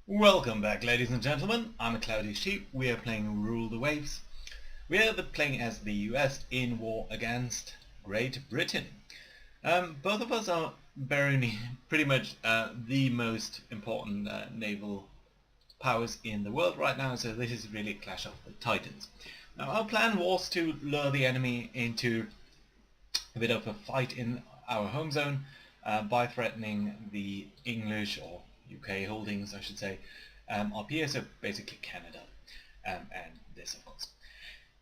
Welcome back, ladies and gentlemen. I'm a Cloudy Sheep. We are playing Rule the Waves. We are playing as the US in war against Great Britain. Both of us are pretty much the most important naval powers in the world right now, so this is really a clash of the titans. Now, our plan was to lure the enemy into a bit of a fight in our home zone by threatening the English or UK holdings, I should say, up here, so basically Canada and this, of course.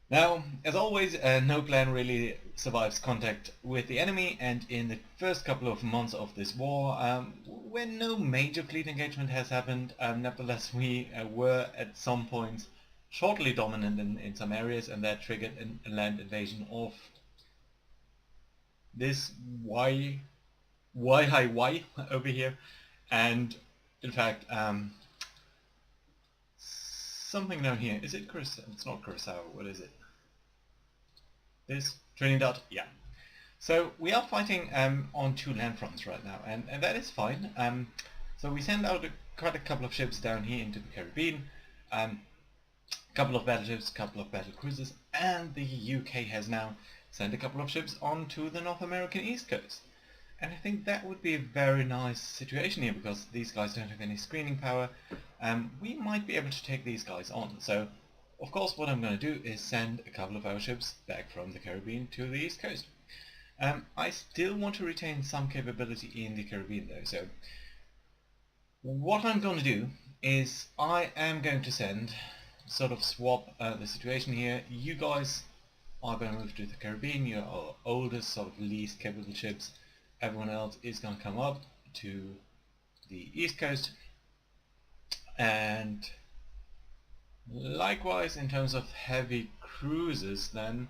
Now, as always, no plan really survives contact with the enemy, and in the first couple of months of this war, when no major fleet engagement has happened, nevertheless we were at some points shortly dominant in some areas, and that triggered a land invasion of this Y over here, and in fact something down here. Is it Curacao? It's not Curacao. What is it? This Trinidad? Yeah. So we are fighting on two land fronts right now, and that is fine. So we send out quite a couple of ships down here into the Caribbean, a couple of battleships, a couple of battlecruisers, and the UK has now sent a couple of ships onto the North American East Coast. And I think that would be a very nice situation here, because these guys don't have any screening power. We might be able to take these guys on. So, of course, what I'm going to do is send a couple of our ships back from the Caribbean to the East Coast. I still want to retain some capability in the Caribbean though, so what I'm going to do is I am going to swap the situation here. You guys are going to move to the Caribbean, you're our oldest, sort of least capable ships. Everyone else is going to come up to the East Coast, and likewise in terms of heavy cruisers then,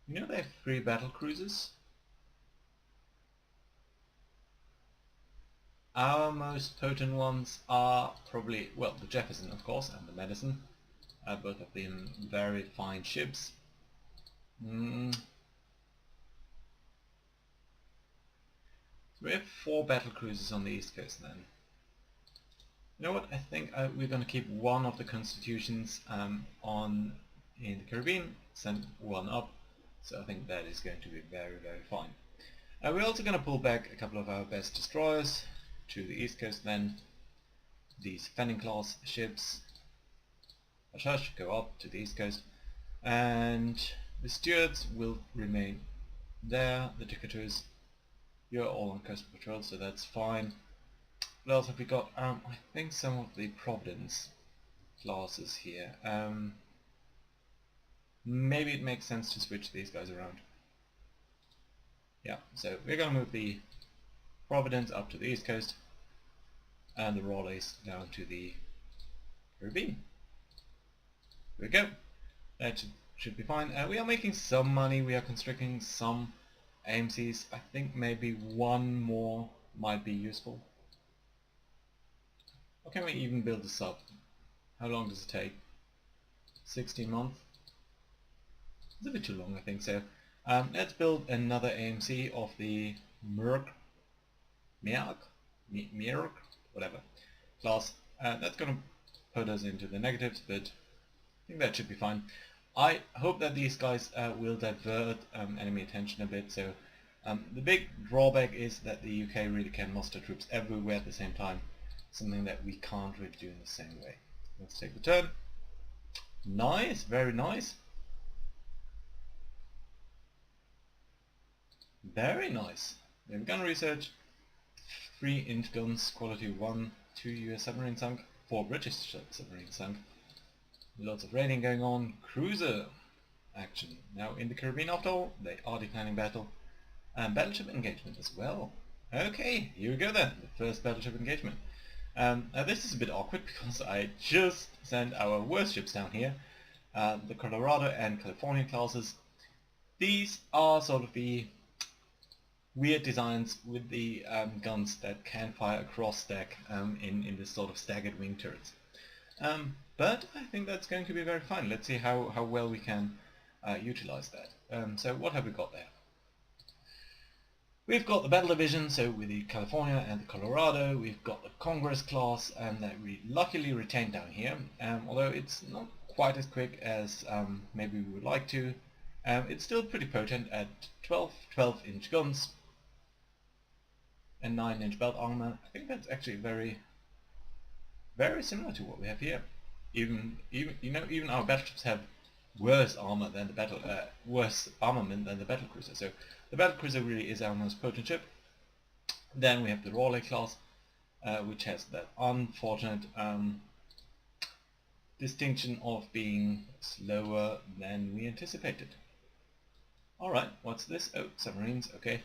you know they have 3 battlecruisers. Our most potent ones are probably, well, the Jefferson of course and the Madison, both of them very fine ships. So we have 4 battlecruisers on the East Coast then. You know what, I think we're going to keep one of the Constitutions in the Caribbean, send one up, so I think that is going to be very, very fine. We're also going to pull back a couple of our best destroyers to the East Coast then. These Fenning class ships, hush, go up to the East Coast, and the Stuarts will remain there. The Decatur's, you're all on coastal patrol, so that's fine. What else have we got? I think some of the Providence classes here. Maybe it makes sense to switch these guys around. Yeah, so we're going to move the Providence up to the East Coast and the Raleighs down to the Caribbean. There we go. That should be fine. We are making some money. We are constructing some AMCs. I think maybe one more might be useful. Or can we even build this up? How long does it take? 16 months? It's a bit too long, I think so. Let's build another AMC of the Merc, whatever, class. That's going to put us into the negatives, but I think that should be fine. I hope that these guys will divert enemy attention a bit. So the big drawback is that the UK really can muster troops everywhere at the same time, something that we can't really do in the same way. Let's take the turn. Nice, very nice. Very nice. We have gun research, 3 inch guns, quality 1, 2 US submarine sunk, 4 British submarine sunk. Lots of raiding going on. Cruiser action. Now in the Caribbean after all, they are declining battle. And battleship engagement as well. Okay, here we go then, the first battleship engagement. Now this is a bit awkward because I just sent our worst ships down here, the Colorado and California classes. These are sort of the weird designs with the guns that can fire across deck in this sort of staggered wing turrets. But I think that's going to be very fun. Let's see how well we can utilize that. So what have we got there? We've got the Battle Division, so with the California and the Colorado. We've got the Congress class, and that we luckily retained down here, although it's not quite as quick as maybe we would like to. It's still pretty potent at 12-inch guns and 9-inch belt armor. I think that's actually very similar to what we have here. Even our battleships have worse armament than the Battlecruiser. So the Battlecruiser really is our most potent ship. Then we have the Raleigh class, which has that unfortunate distinction of being slower than we anticipated. Alright, what's this? Oh, submarines, okay.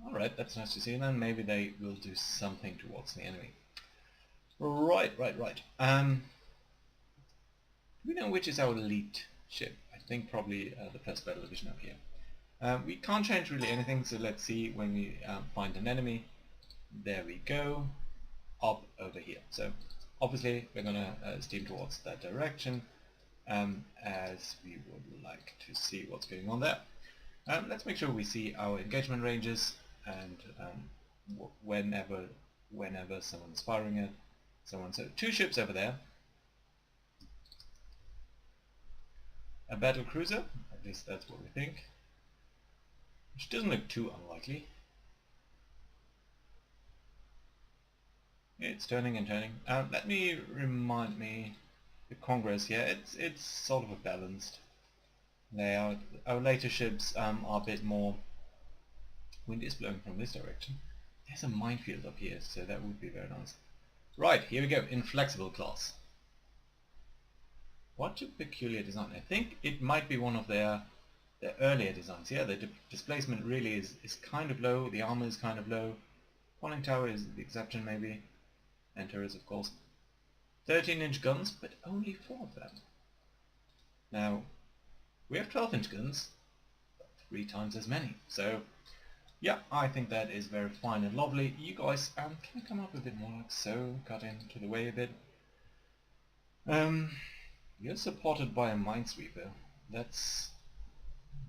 Alright, that's nice to see. And then maybe they will do something towards the enemy. Right. Do we know which is our elite ship? I think probably the first battle division up here. We can't change really anything, so let's see when we find an enemy. There we go, up over here. So obviously we're going to steam towards that direction, as we would like to see what's going on there. Let's make sure we see our engagement ranges, and whenever someone's firing at someone. So 2 ships over there. A Battlecruiser, at least that's what we think. Which doesn't look too unlikely. It's turning and turning. Let me remind me, the Congress here, it's sort of a balanced layout. Our later ships are a bit more... Wind is blowing from this direction. There's a minefield up here, so that would be very nice. Right, here we go, Inflexible class. What a peculiar design. I think it might be one of their earlier designs. Yeah, the displacement really is kind of low, the armor is kind of low. Conning tower is the exception maybe, and turrets of course. 13-inch guns, but only 4 of them. Now, we have 12-inch guns, 3 times as many. So, yeah, I think that is very fine and lovely. You guys, can you come up a bit more like so, cut into the way a bit. You're supported by a minesweeper. That's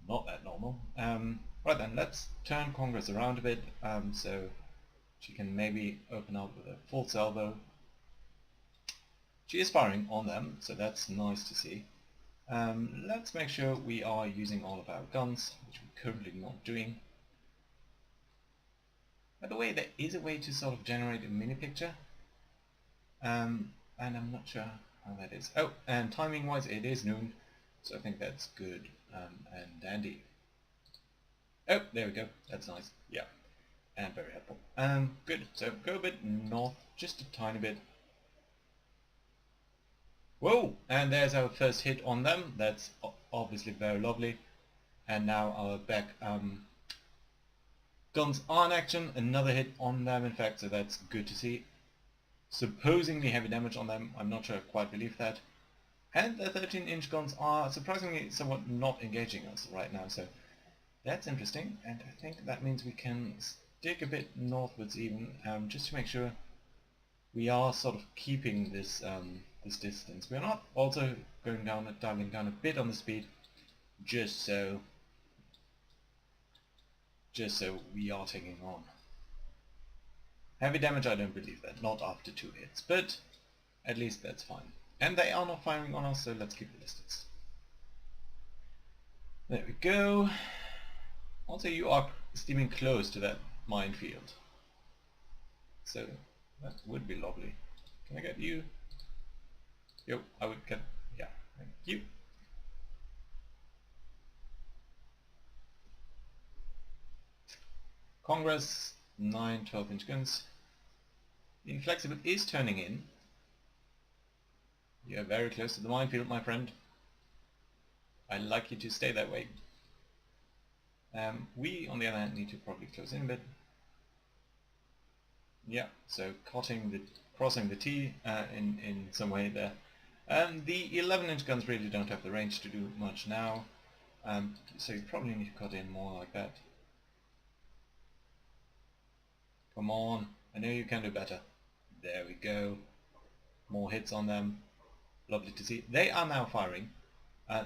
not that normal. Right then, let's turn Congress around a bit, so she can maybe open up with a full salvo. She is firing on them, so that's nice to see. Let's make sure we are using all of our guns, which we're currently not doing. By the way, there is a way to sort of generate a mini picture, and I'm not sure how that is. Oh, and timing wise it is noon, so I think that's good and dandy. Oh, there we go, that's nice, yeah, and very helpful. Good, so go a bit north, just a tiny bit. Whoa, and there's our first hit on them, that's obviously very lovely. And now our back guns are in action, another hit on them in fact, so that's good to see. Supposedly heavy damage on them, I'm not sure I quite believe that. And the 13-inch guns are surprisingly somewhat not engaging us right now, so that's interesting, and I think that means we can stick a bit northwards even, just to make sure we are sort of keeping this this distance. We're not also going down, dialing down a bit on the speed, just so we are taking on. Heavy damage, I don't believe that, not after 2 hits, but at least that's fine. And they are not firing on us, so let's keep the distance. There we go. Also, you are steaming close to that minefield, so that would be lovely. Can I get you? Yo, I would get, yeah, thank you. Congress, 9 12-inch guns. The Inflexible is turning in. You're very close to the minefield, my friend. I'd like you to stay that way. We, on the other hand, need to probably close in a bit. Yeah, so crossing the T in some way there. The 11-inch guns really don't have the range to do much now, so you probably need to cut in more like that. Come on, I know you can do better. There we go. More hits on them. Lovely to see. They are now firing.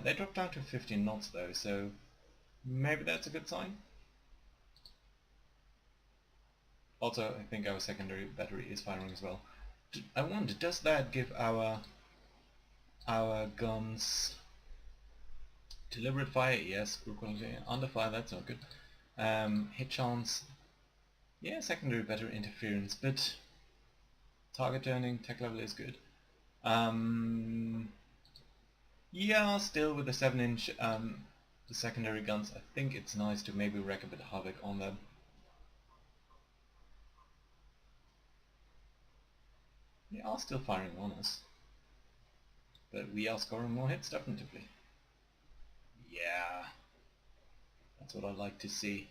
They dropped down to 15 knots though, so maybe that's a good sign. Also, I think our secondary battery is firing as well. I wonder, does that give our guns deliberate fire? Yes. Crew quality under fire. That's not good. Hit chance. Yeah, secondary battery interference, but target turning, tech level is good. Yeah, still with the 7-inch the secondary guns, I think it's nice to maybe wreak a bit of havoc on them. They are still firing on us, but we are scoring more hits definitely. Yeah, that's what I like to see.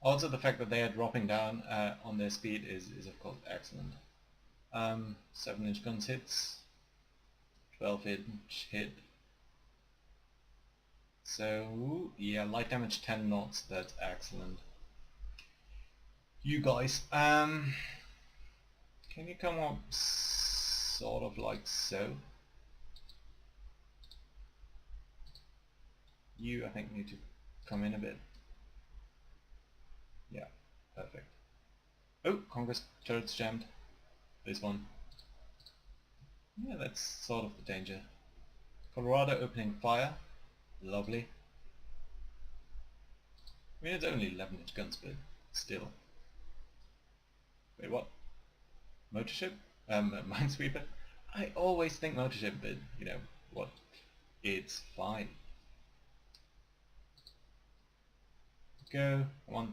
Also, the fact that they are dropping down on their speed is of course excellent. 7-inch guns hits, 12-inch hit. So yeah, light damage 10 knots. That's excellent. You guys, can you come up sort of like so? You, I think, need to come in a bit. Yeah, perfect. Oh, Congress turret's jammed. This one. Yeah, that's sort of the danger. Colorado opening fire. Lovely. I mean, it's only 11-inch guns, but still. Wait, what? Motor ship? Minesweeper? I always think motor ship, but you know what? It's fine. Go, come on.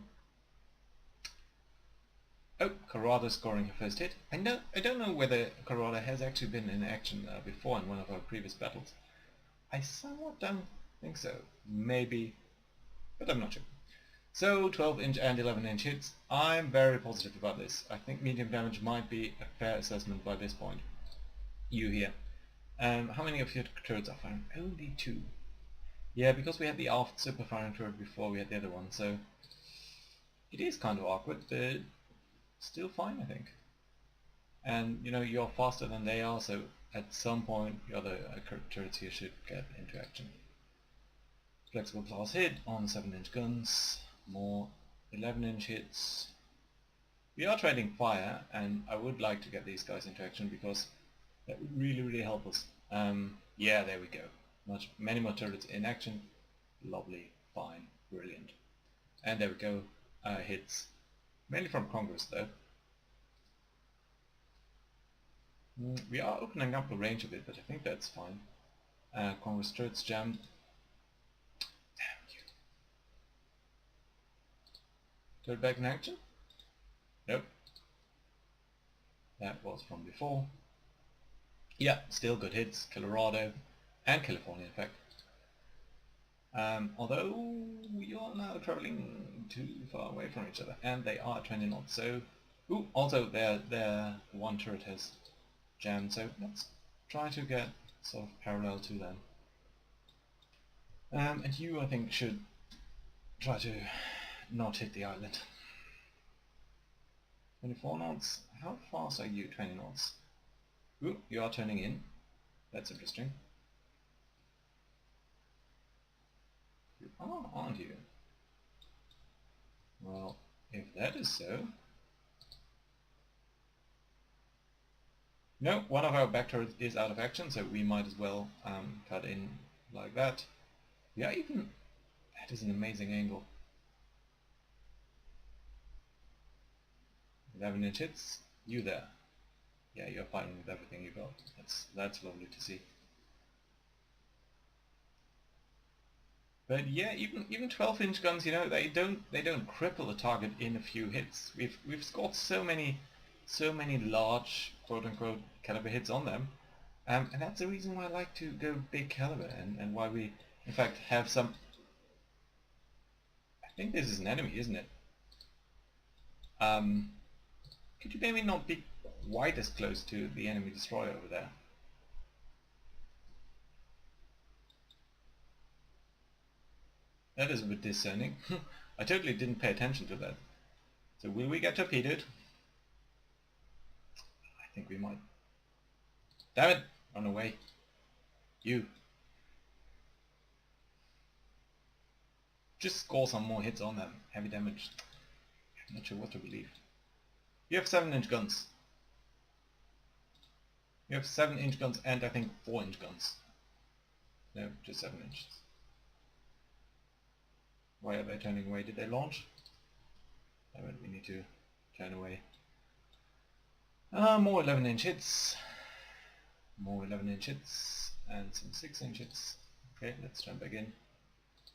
Oh, Colorado scoring her first hit. I don't know whether Colorado has actually been in action before in one of our previous battles. I somewhat don't think so. Maybe, but I'm not sure. So 12-inch and 11-inch hits. I'm very positive about this. I think medium damage might be a fair assessment by this point. You here. How many of your turrets are firing? Only 2. Yeah, because we had the aft super firing turret before we had the other one, so it is kind of awkward, but still fine, I think. And you know, you're faster than they are, so at some point the other turrets here should get into action. Flexible class hit on 7-inch guns, more 11-inch hits. We are trading fire, and I would like to get these guys into action because that would really help us. Yeah, there we go. Many more turrets in action. Lovely, fine, brilliant. And there we go. Hits. Mainly from Congress though. We are opening up the range a bit, but I think that's fine. Congress turrets jammed. Damn you. Turret back in action? Nope. That was from before. Yeah, still good hits. Colorado and California, in fact. Although we are now traveling too far away from each other, and they are 20 knots. So, ooh, also their one turret has jammed. So let's try to get sort of parallel to them. And you, I think, should try to not hit the island. 24 knots. How fast are you? 20 knots. Ooh, you are turning in. That's interesting. You are, aren't you? Well, if that is so... No, one of our back turrets is out of action, so we might as well cut in like that. Yeah, even... That is an amazing angle. 11-inch hits. You there. Yeah, you're fighting with everything you got. That's lovely to see. But yeah, even 12-inch guns, you know, they don't cripple the target in a few hits. We've scored so many large quote-unquote caliber hits on them, and that's the reason why I like to go big caliber, and why we in fact have some. I think this is an enemy, isn't it? Could you maybe not be quite as close to the enemy destroyer over there? That is a bit discerning. I totally didn't pay attention to that. So will we get torpedoed? I think we might. Damn it! Run away. You. Just score some more hits on them. Heavy damage. Not sure what to believe. You have 7-inch guns. You have 7-inch guns and I think 4-inch guns. No, just 7 inches. Why are they turning away? Did they launch? I mean, we need to turn away. More 11-inch hits. More 11-inch hits. And some 6-inch hits. Okay, let's turn back in.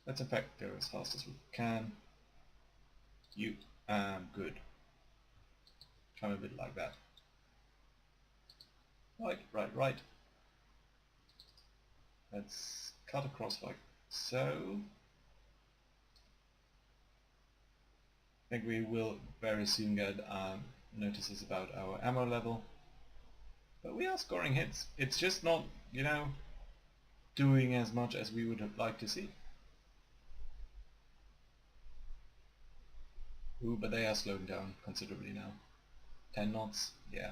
Let's in fact go as fast as we can. You, good. Try a bit like that. Right. Let's cut across like so. I think we will very soon get notices about our ammo level. But we are scoring hits. It's just not, you know, doing as much as we would have liked to see. Ooh, but they are slowing down considerably now. 10 knots, yeah.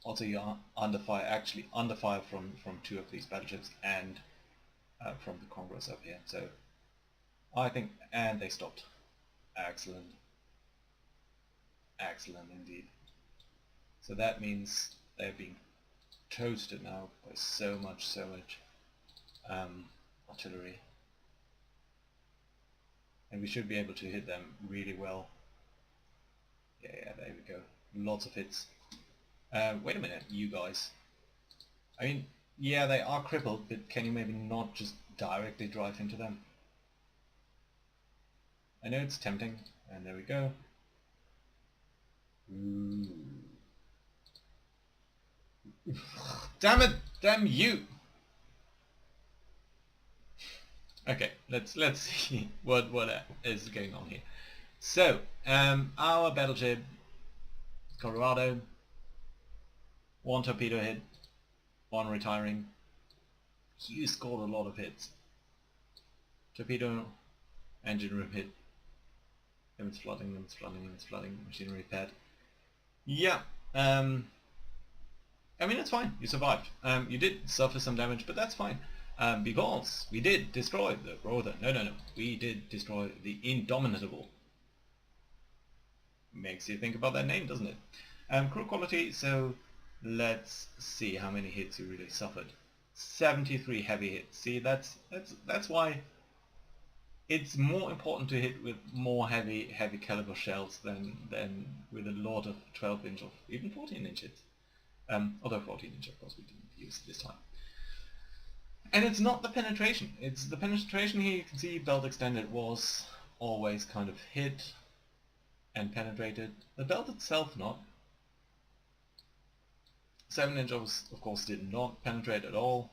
Also you are under fire, actually under fire from 2 of these battleships and from the Congress up here. So I think, and they stopped. Excellent. Excellent indeed. So that means they're being toasted now by so much artillery. And we should be able to hit them really well. Yeah, there we go. Lots of hits. Wait a minute, you guys. I mean, yeah, they are crippled, but can you maybe not just directly drive into them? I know it's tempting, and there we go. Ooh. Damn it! Damn you! Okay, let's see what is going on here. So, our battleship Colorado, 1 torpedo hit, 1 retiring. You scored a lot of hits. Torpedo, engine room hit. It's flooding, machinery pad. Yeah, I mean it's fine, you survived. You did suffer some damage, but that's fine. Because we did destroy the we did destroy the Indomitable. Makes you think about that name, doesn't it? Crew quality, so let's see how many hits you really suffered. 73 heavy hits. See, that's why it's more important to hit with more heavy caliber shells than with a lot of 12-inch or even 14-inch hits. Although 14-inch of course we didn't use this time. And it's not the penetration. It's the penetration here. You can see belt extended was always kind of hit and penetrated. The belt itself not. 7-inch of course did not penetrate at all.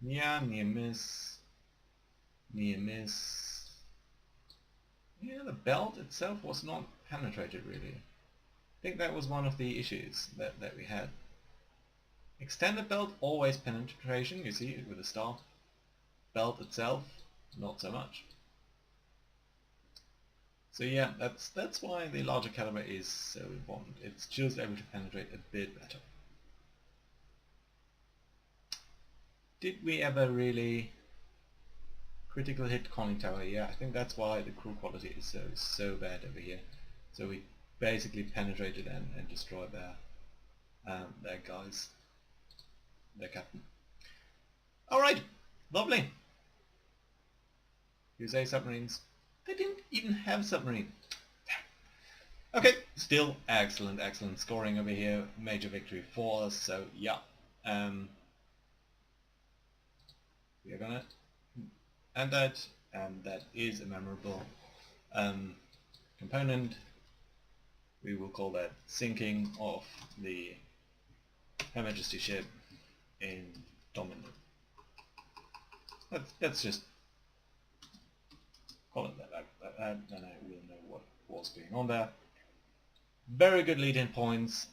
Yeah, near miss. Near miss. Yeah, the belt itself was not penetrated really. I think that was one of the issues that we had. Extended belt, always penetration, you see, with a star. Belt itself, not so much. So yeah, that's why the larger caliber is so important. It's just able to penetrate a bit better. Did we ever really critical hit conning tower? Yeah, I think that's why the crew quality is so bad over here. So we basically penetrated and destroyed their guys. Their captain. Alright, lovely. USA submarines. They didn't even have submarine. Okay, still excellent scoring over here. Major victory for us, so yeah. We are gonna end that, and that is a memorable component. We will call that sinking of the Her Majesty ship in Dominant. Let's just call it that, and I will know what was going on there. Very good lead-in points.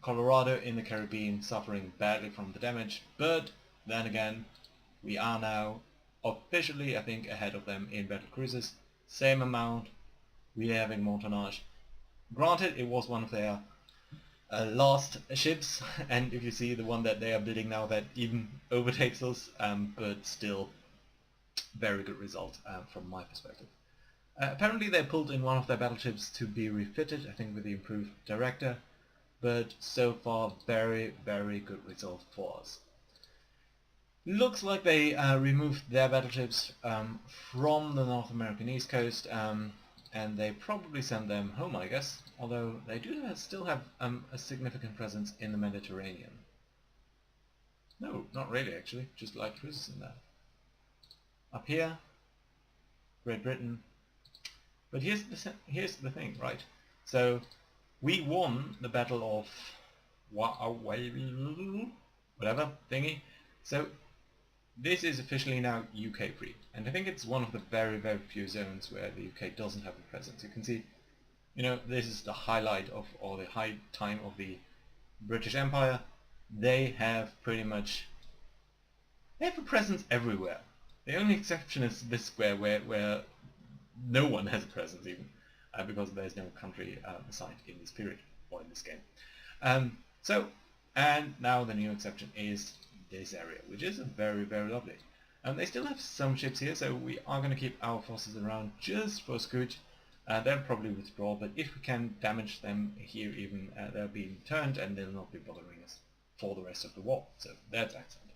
Colorado in the Caribbean suffering badly from the damage, but then again, we are now officially, I think, ahead of them in Battlecruisers. Same amount, we are having more tonnage. Granted, it was one of their last ships, and if you see the one that they are building now, that even overtakes us, but still, Very good result from my perspective. Apparently they pulled in one of their battleships to be refitted, I think with the improved director, but so far very, very good result for us. Looks like they removed their battleships from the North American East Coast, and they probably sent them home, I guess, although they do still have a significant presence in the Mediterranean. No, not really actually, just light cruisers in there. Up here, Great Britain. But here's the thing, right? So we won the Battle of whatever thingy. So this is officially now UK free, and I think it's one of the very, very few zones where the UK doesn't have a presence. You can see, you know, this is the highlight of, or the high time of the British Empire. They have pretty much, they have a presence everywhere. The only exception is this square where no one has a presence even, because there's no country assigned in this period, or in this game. And now the new exception is this area, which is very, very lovely. They still have some ships here, so we are going to keep our forces around just for Scoot. They'll probably withdraw, but if we can damage them here even, they'll be turned and they'll not be bothering us for the rest of the war. So that's excellent.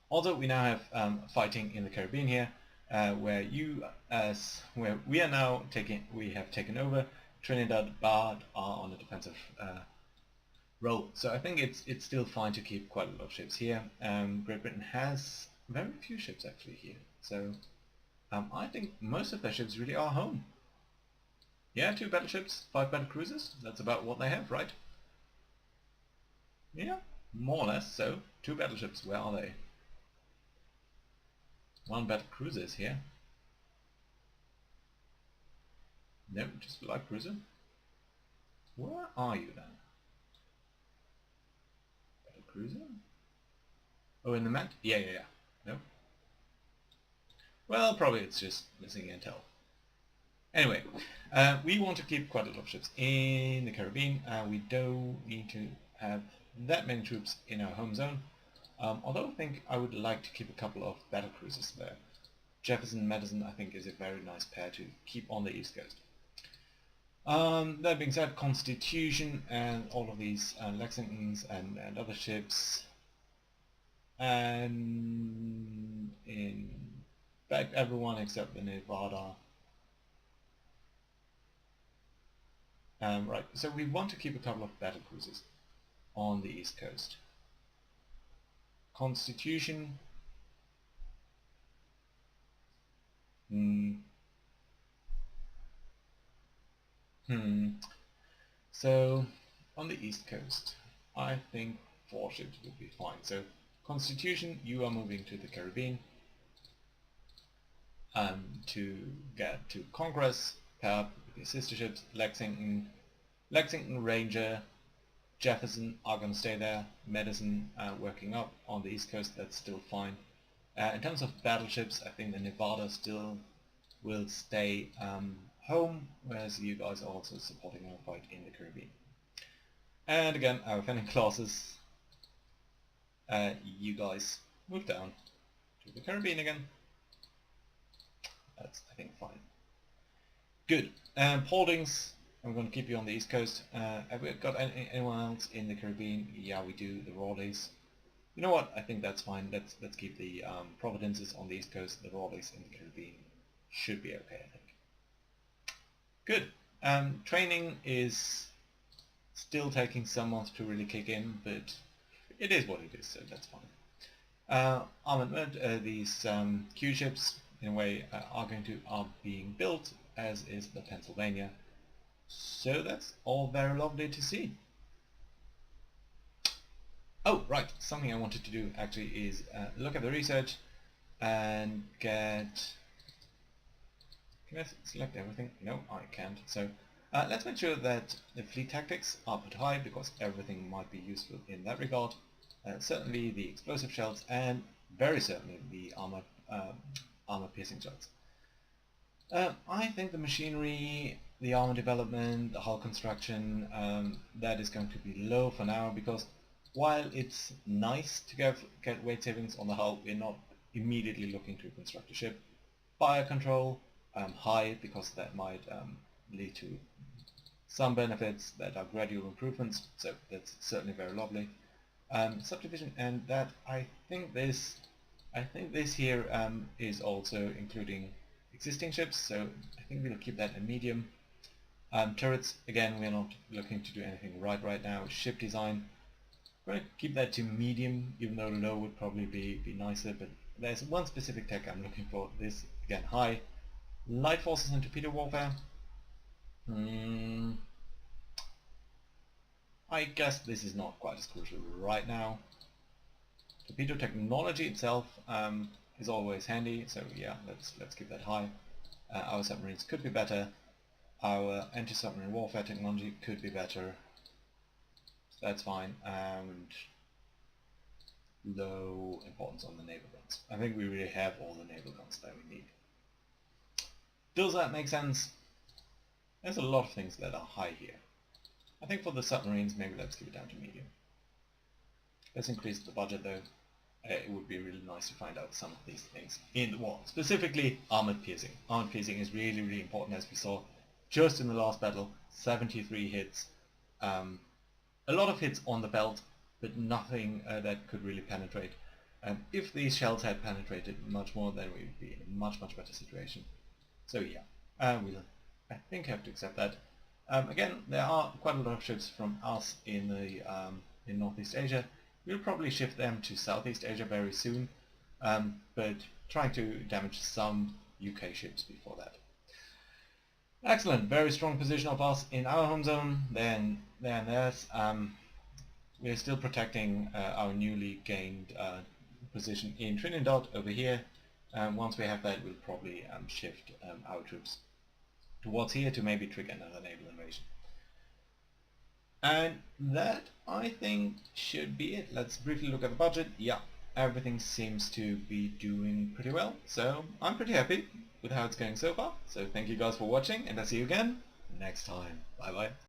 Also, we now have fighting in the Caribbean here, where we have taken over. Trinidad but are on a defensive role. So I think it's still fine to keep quite a lot of ships here. Great Britain has very few ships actually here, so I think most of their ships really are home. Yeah, 2 battleships, 5 battlecruisers. That's about what they have, right? Yeah, more or less. So 2 battleships. Where are they? 1 battlecruiser is here. No, just a light cruiser. Where are you then? Battlecruiser? Oh, in the map? Yeah. No. Well, probably it's just missing intel. Anyway, we want to keep quite a lot of ships in the Caribbean. We don't need to have that many troops in our home zone. Although I think I would like to keep a couple of battlecruisers there. Jefferson, Madison, I think is a very nice pair to keep on the East Coast. That being said, Constitution and all of these Lexingtons and other ships, and in fact everyone except the Nevada. Right, so we want to keep a couple of battlecruisers on the East Coast. Constitution. So on the East Coast, I think 4 ships would be fine. So Constitution, you are moving to the Caribbean to get to Congress, pair up with your sister ships. Lexington, Ranger, Jefferson are going to stay there. Madison working up on the East Coast, that's still fine. In terms of battleships, I think the Nevada still will stay home, whereas you guys are also supporting our fight in the Caribbean. And again, our offending classes, you guys move down to the Caribbean again. That's, I think, fine. Good. Holdings, I'm going to keep you on the East Coast. Have we got anyone else in the Caribbean? Yeah, we do, the Raleighs. You know what, I think that's fine. Let's keep the Providences on the East Coast, the Raleighs in the Caribbean. Should be okay, I think. Good. Training is still taking some months to really kick in, but it is what it is, so that's fine. Armament, these Q ships, in a way, are being built, as is the Pennsylvania. So that's all very lovely to see. Oh, right, something I wanted to do actually is look at the research and get... Can I select everything? No, I can't. So let's make sure that the fleet tactics are put high, because everything might be useful in that regard. Certainly the explosive shells, and very certainly the armor piercing shells. I think the machinery, the armor development, the hull construction, that is going to be low for now, because while it's nice to get weight savings on the hull, we're not immediately looking to construct a ship. Fire control, high, because that might lead to some benefits that are gradual improvements, so that's certainly very lovely. Subdivision, and that I think this here is also including existing ships, so I think we'll keep that in medium. Turrets, again, we're not looking to do anything right now. Ship design, I'm going to keep that to medium, even though low would probably be nicer, but there's one specific tech I'm looking for. This, again, high. Light forces and torpedo warfare. I guess this is not quite as crucial right now. Torpedo technology itself is always handy, so yeah, let's keep that high. Our submarines could be better. Our anti-submarine warfare technology could be better. So that's fine. And low importance on the naval guns. I think we really have all the naval guns that we need. Does that make sense? There's a lot of things that are high here. I think for the submarines, maybe let's keep it down to medium. Let's increase the budget though. It would be really nice to find out some of these things in the war. Specifically, armored piercing. Armored piercing is really, really important, as we saw just in the last battle. 73 hits. A lot of hits on the belt, but nothing that could really penetrate. If these shells had penetrated much more, then we would be in a much, much better situation. So yeah, we'll, I think, have to accept that. Again, there are quite a lot of ships from us in the in Northeast Asia. We'll probably shift them to Southeast Asia very soon, but trying to damage some UK ships before that. Excellent, very strong position of us in our home zone. Then there's we're still protecting our newly gained position in Trinidad over here. Once we have that, we'll probably shift our troops towards here to maybe trigger another naval invasion. And that, I think, should be it. Let's briefly look at the budget. Yeah, everything seems to be doing pretty well, so I'm pretty happy with how it's going so far. So thank you guys for watching, and I'll see you again next time. Bye bye.